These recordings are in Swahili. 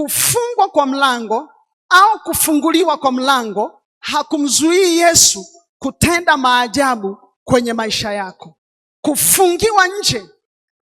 Kufungwa kwa mlango au kufunguliwa kwa mlango hakumzuii Yesu kutenda maajabu kwenye maisha yako. Kufungiwa nje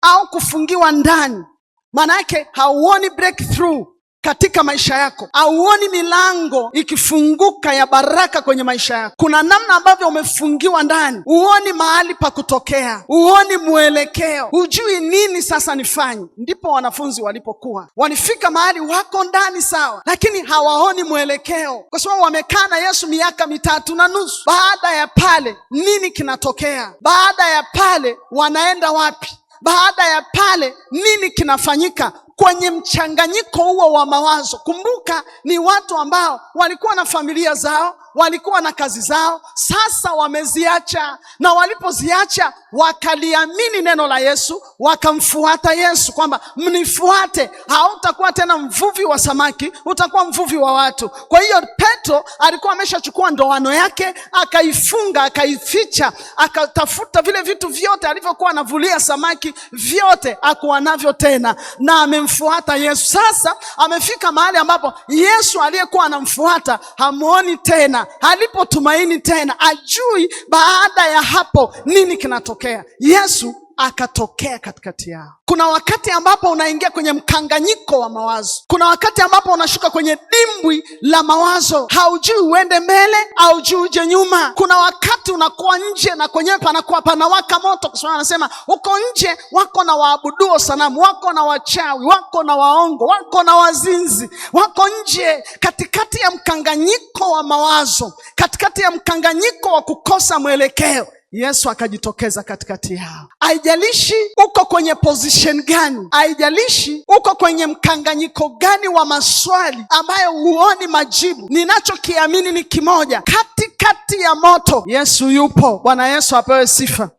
au kufungiwa ndani, maana yake hauoni breakthrough katika maisha yako, hauoni milango ikifunguka ya baraka kwenye maisha yako. Kuna namna ambavyo umefungiwa ndani, huoni mahali pa kutokea, huoni mwelekeo, hujui nini sasa nifanye. Ndipo wanafunzi walipokuwa walifika mahali wako ndani sawa, lakini hawaoni mwelekeo, kwa sababu wamekaa na Yesu miaka 3.5. Baada ya pale nini kinatokea? Baada ya pale wanaenda wapi? Baada ya pale nini kinafanyika? Kwenye mchanganyiko huo wa mawazo. Kumbuka ni watu ambao walikuwa na familia zao, walikuwa na kazi zao, sasa wameziacha, na walipoziacha wakaliamini neno la Yesu, wakamfuata Yesu, kwamba mnifuate, hautakuwa tena mvuvi wa samaki, utakuwa mvuvi wa watu. Kwa hiyo Petro alikuwa ameshachukua ndoano yake, akaifunga, akaificha, akatafuta vile vitu vyote alivyokuwa anavulia samaki, vyote hakuwa navyo tena, na amemfuata Yesu. Sasa amefika mahali ambapo Yesu aliyekuwa anamfuata hamuoni tena, halipotumaini tena, ajui baada ya hapo nini kinatokea. Yesu akatokea katikati yao. Kuna wakati ambapo unaingia kwenye mkanganyiko wa mawazo. Kuna wakati ambapo unashuka kwenye dimbwi la mawazo, haujui uende mbele, haujui uje nyuma. Kuna wakati unakuwa nje na kwenyewe panakuwa panawaka moto, kwa sababu anasema uko nje wako na waabuduo sanamu, wako na wachawi, wako na waongo, wako na wazinzi, wako nje. Katikati ya mkanganyiko wa mawazo, katikati ya mkanganyiko wa kukosa mwelekeo, Yesu akajitokeza katikati yao. Haijalishi uko kwenye position gani, haijalishi uko kwenye mkanganyiko gani wa maswali ambayo huoni majibu, ninachokiamini ni kimoja: katikati ya moto Yesu yupo. Bwana Yesu apewe sifa.